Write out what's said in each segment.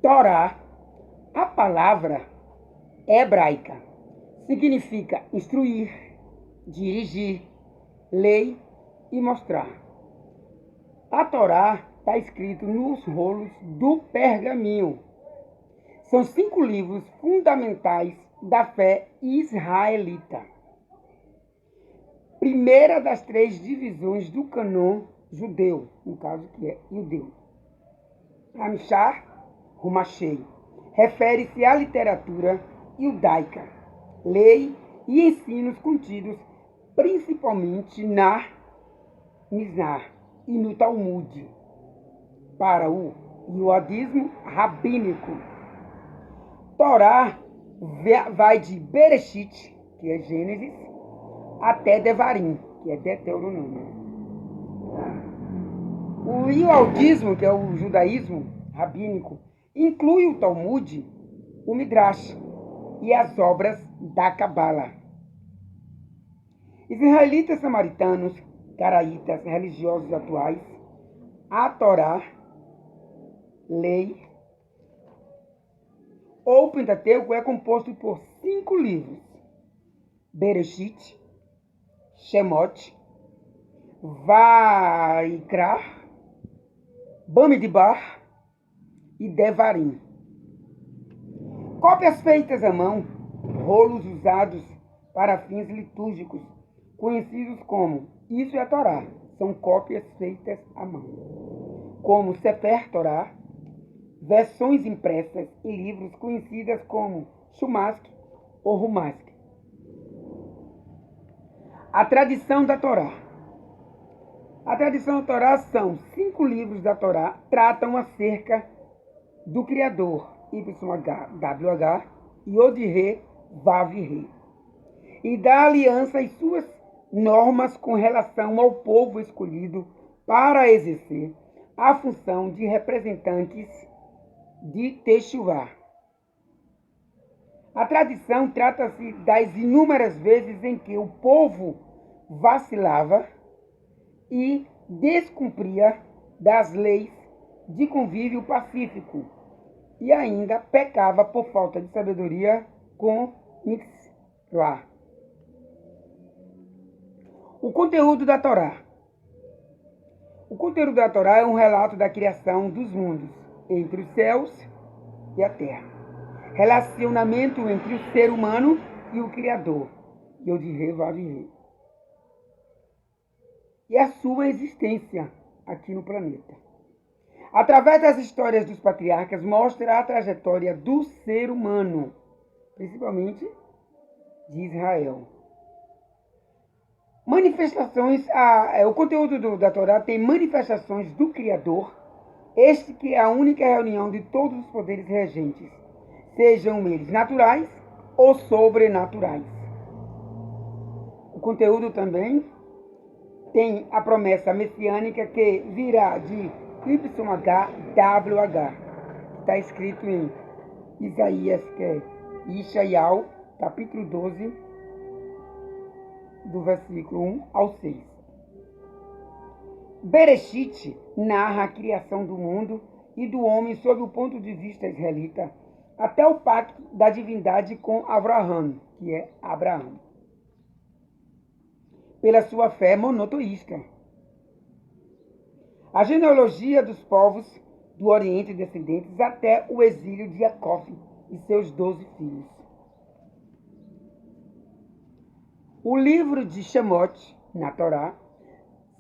Torá, a palavra hebraica, significa instruir, dirigir, lei e mostrar. A Torá está escrito nos rolos do pergaminho. São 5 livros fundamentais da fé israelita. Primeira das 3 divisões do cânon judeu, no caso que é judeu. Hamshar Humashei refere-se à literatura judaica, lei e ensinos contidos principalmente na Mishnah e no Talmud. Para o judaísmo rabínico, Torá vai de Bereshit, que é Gênesis, até Devarim, que é Deuteronômio. O judaísmo, que é o judaísmo rabínico, inclui o Talmud, o Midrash e as obras da Cabala. Israelitas samaritanos, caraítas, religiosos atuais, a Torá, lei ou Pentateuco é composto por 5 livros: Bereshit, Shemot, Vaikra, Bamidbar e Devarim. Cópias feitas à mão, rolos usados para fins litúrgicos, conhecidos como Isso é a Torá, são cópias feitas à mão, como Sefer Torá, versões impressas e livros conhecidas como Shumask ou Rumask. A tradição da Torá. A tradição da Torá são 5 livros da Torá, tratam acerca do Criador, YHWH, Yod-He, Vav-He, e da aliança e suas normas com relação ao povo escolhido para exercer a função de representantes de Teshuvá. A tradição trata-se das inúmeras vezes em que o povo vacilava e descumpria das leis de convívio pacífico e ainda pecava por falta de sabedoria com mitzvah. O conteúdo da Torá. O conteúdo da Torá é um relato da criação dos mundos, entre os céus e a terra. Relacionamento entre o ser humano e o Criador, Yod-He, Vav-He, e a sua existência aqui no planeta. Através das histórias dos patriarcas, mostra a trajetória do ser humano, principalmente de Israel. O conteúdo da Torá tem manifestações do Criador, este que é a única reunião de todos os poderes regentes, sejam eles naturais ou sobrenaturais. O conteúdo também tem a promessa messiânica que virá de YHWH, que está escrito em Isaías, que é Yeshayahu, capítulo 12, do versículo 1 ao 6. Bereshit narra a criação do mundo e do homem sob o ponto de vista israelita, até o pacto da divindade com Abraham, que é Abraão, pela sua fé monoteísta. A genealogia dos povos do Oriente descendentes até o exílio de Jacó e seus 12 filhos. O livro de Shemot, na Torá,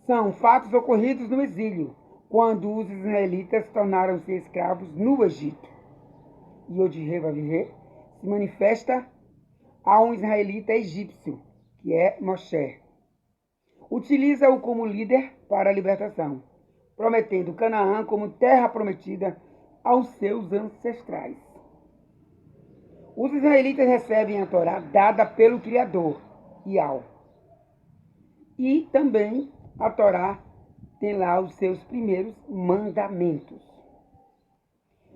são fatos ocorridos no exílio, quando os israelitas tornaram-se escravos no Egito. Yod-He, Vav-He se manifesta a um israelita egípcio, que é Moshe. Utiliza-o como líder para a libertação, prometendo Canaã como terra prometida aos seus ancestrais. Os israelitas recebem a Torá dada pelo Criador, Yahweh. E também a Torá tem lá os seus primeiros mandamentos.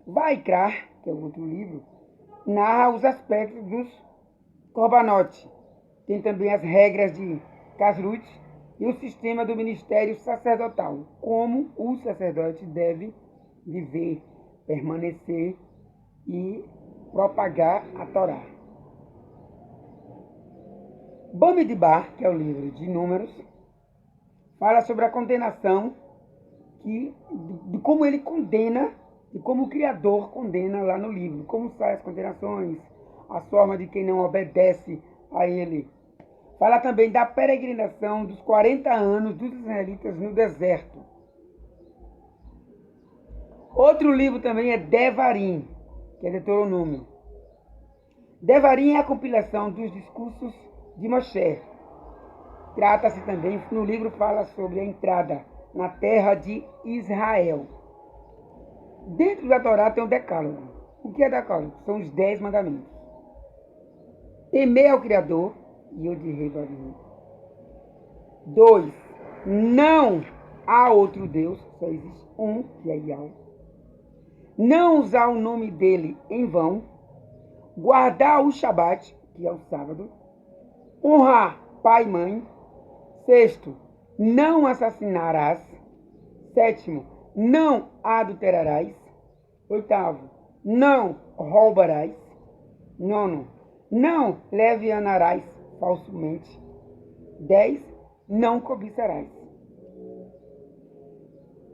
Vaikra, que é o outro livro, narra os aspectos dos Korbanot. Tem também as regras de Kashrut e o sistema do ministério sacerdotal, como o sacerdote deve viver, permanecer e propagar a Torá. Bamidbar, que é o livro de Números, fala sobre a condenação, de como ele condena, de como o Criador condena lá no livro, como saem as condenações, a forma de quem não obedece a ele. Fala também da peregrinação dos 40 anos dos israelitas no deserto. Outro livro também é Devarim, que é Deuteronômio. Devarim é a compilação dos discursos de Moshe. Trata-se também, no livro fala sobre a entrada na terra de Israel. Dentro da Torá tem o Decálogo. O que é Decálogo? São os 10 mandamentos. Temer ao Criador, Yod-Heh Vav-Heh. 2. Não há outro Deus, só existe um, que é Yahweh. Não usar o nome dele em vão. Guardar o Shabat, que é o sábado. Honrar pai e mãe. 6. Não assassinarás. 7. Não adulterarás. 8. Não roubarás. 9. Não levianarás falsamente. 10. Não cobiçarás.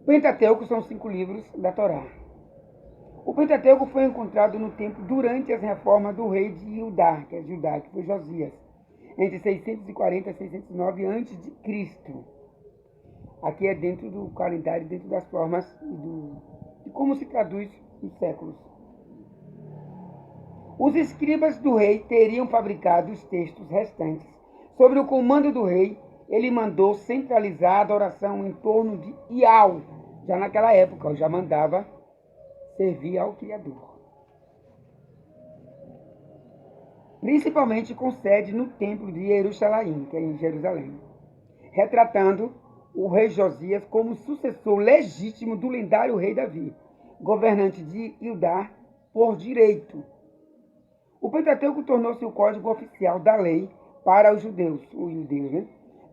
Pentateuco são 5 livros da Torá. O Pentateuco foi encontrado no templo durante as reformas do rei de Judá, que foi Josias, entre 640 e 609 a.C. Aqui é dentro do calendário, dentro das formas de como se traduz os séculos. Os escribas do rei teriam fabricado os textos restantes. Sobre o comando do rei, ele mandou centralizar a adoração em torno de Iau. Já naquela época, já mandava servir ao Criador. Principalmente com sede no templo de Jerusalém, que é em Jerusalém, retratando o rei Josias como sucessor legítimo do lendário rei Davi, governante de Judá por direito. O Pentateuco tornou-se o código oficial da lei para os judeus, né?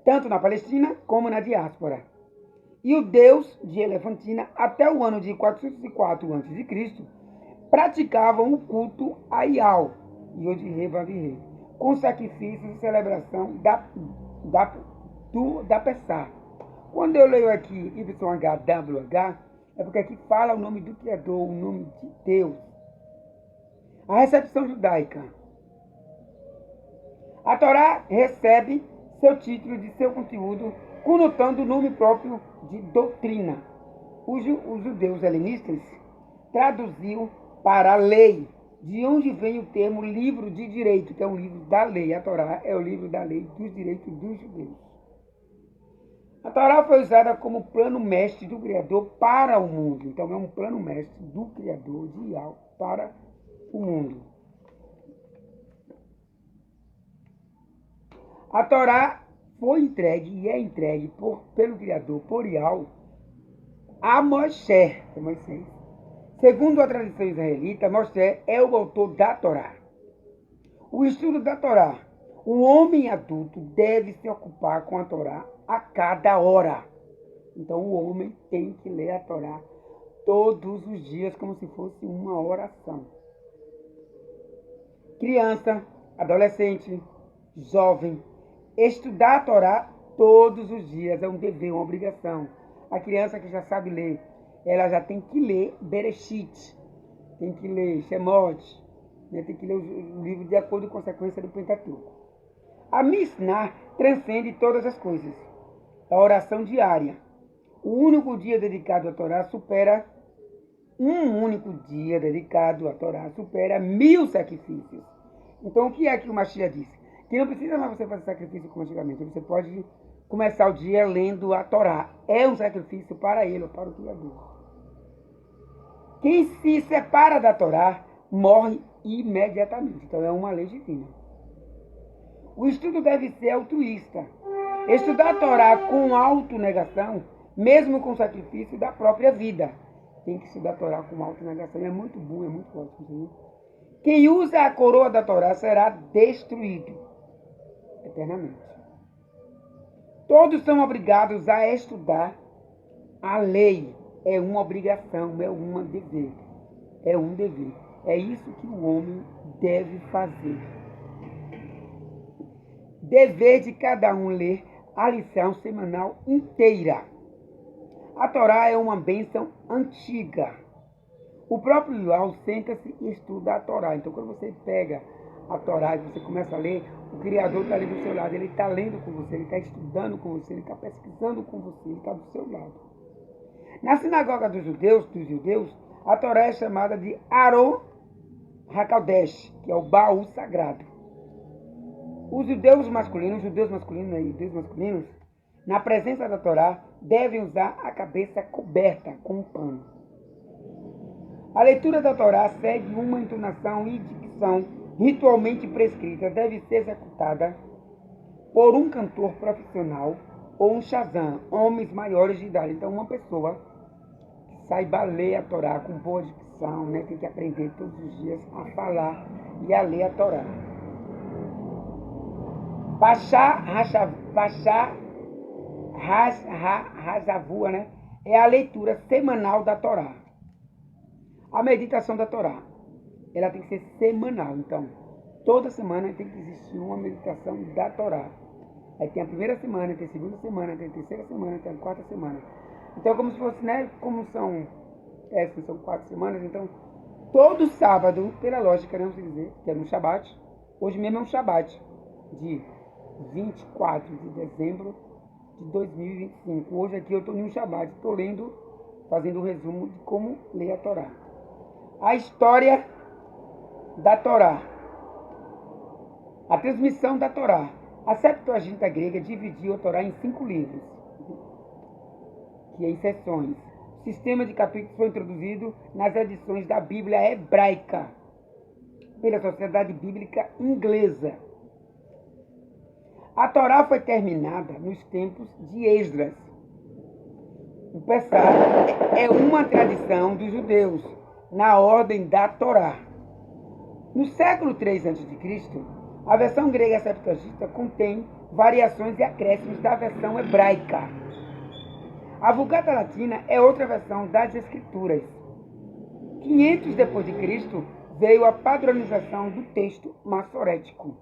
Tanto na Palestina como na diáspora. E os judeus de Elefantina, até o ano de 404 a.C., praticavam o culto a Iau, Yod-Heh Vav-Heh, com sacrifícios e celebração da Pessah. Quando eu leio aqui YHWH, é porque aqui fala o nome do Criador, o nome de Deus. A recepção judaica. A Torá recebe seu título de seu conteúdo, conotando o nome próprio de doutrina. Os judeus helenistas traduziu para a lei, de onde vem o termo livro de direito, que é um livro da lei. A Torá é o livro da lei dos direitos dos judeus. A Torá foi usada como plano mestre do Criador para o mundo. Então é um plano mestre do Criador de Yahweh para o mundo. A Torá foi entregue e é entregue pelo Criador, por Yahweh, a Moshe, Moisés. Segundo a tradição israelita, Moshe é o autor da Torá. O estudo da Torá. O homem adulto deve se ocupar com a Torá a cada hora. Então o homem tem que ler a Torá todos os dias como se fosse uma oração. Criança, adolescente, jovem, estudar a Torá todos os dias é um dever, uma obrigação. A criança que já sabe ler, ela já tem que ler Bereshit, tem que ler Shemot, né? Tem que ler o livro de acordo com a sequência do Pentateuco. A Mishnah transcende todas as coisas. A oração diária. O único dia dedicado à Torá supera 1000 sacrifícios. Então, o que é que o Mashiach disse? Que não precisa mais você fazer sacrifício como antigamente. Você pode começar o dia lendo a Torá. É um sacrifício para ele, ou para o Criador. Quem se separa da Torá morre imediatamente. Então, é uma lei divina. O estudo deve ser altruísta. Estudar a Torá com autonegação, mesmo com sacrifício da própria vida. Tem que estudar a Torá com autonegação. É muito bom, é muito ótimo. Quem usa a coroa da Torá será destruído eternamente. Todos são obrigados a estudar a lei. É uma obrigação, é um dever. é um dever. É isso que o homem deve fazer. Dever de cada um ler a lição semanal inteira. A Torá é uma bênção antiga. O próprio João senta-se e estuda a Torá. Então, quando você pega a Torá e você começa a ler, o Criador está ali do seu lado. Ele está lendo com você, ele está estudando com você, ele está pesquisando com você, ele está do seu lado. Na sinagoga dos judeus, a Torá é chamada de Aron HaKodesh, que é o baú sagrado. Os judeus masculinos, na presença da Torá, devem usar a cabeça coberta com um pano. A leitura da Torá segue uma entonação e dicção ritualmente prescrita. Deve ser executada por um cantor profissional ou um shazam, homens maiores de idade. Então, uma pessoa que saiba ler a Torá com boa dicção, né, tem que aprender todos os dias a falar e a ler a Torá. Pashá Hazavua, né, é a leitura semanal da Torá. A meditação da Torá, ela tem que ser semanal. Então, toda semana tem que existir uma meditação da Torá. Aí tem a primeira semana, tem a segunda semana, tem a terceira semana, tem a quarta semana. Então, como se fosse, né, como são 4 semanas, então, todo sábado, pela lógica, né, vamos dizer, que é no Shabat, hoje mesmo é um Shabat, de 24 de dezembro de 2025. Hoje aqui eu estou em um Shabat, estou lendo, fazendo um resumo de como ler a Torá. A história da Torá. A transmissão da Torá. A Septuaginta grega dividiu a Torá em 5 livros, que é em seções. O sistema de capítulos foi introduzido nas edições da Bíblia hebraica pela Sociedade Bíblica Inglesa. A Torá foi terminada nos tempos de Esdras. O Pessah é uma tradição dos judeus na ordem da Torá. No século III a.C., a versão grega Septuaginta contém variações e acréscimos da versão hebraica. A Vulgata Latina é outra versão das Escrituras. 500 depois de Cristo veio a padronização do texto massorético.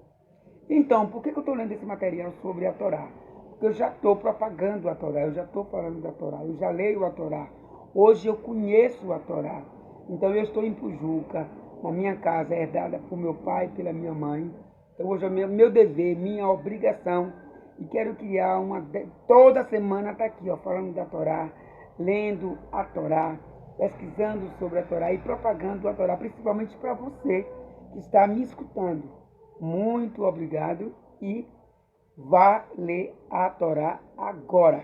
Então, por que eu estou lendo esse material sobre a Torá? Porque eu já estou propagando a Torá, eu já estou falando da Torá, eu já leio a Torá. Hoje eu conheço a Torá. Então eu estou em Pujuca, na minha casa, herdada por meu pai e pela minha mãe. Então hoje é meu dever, minha obrigação. E quero criar toda semana está aqui, ó, falando da Torá, lendo a Torá, pesquisando sobre a Torá e propagando a Torá, principalmente para você que está me escutando. Muito obrigado e vá ler a Torá agora.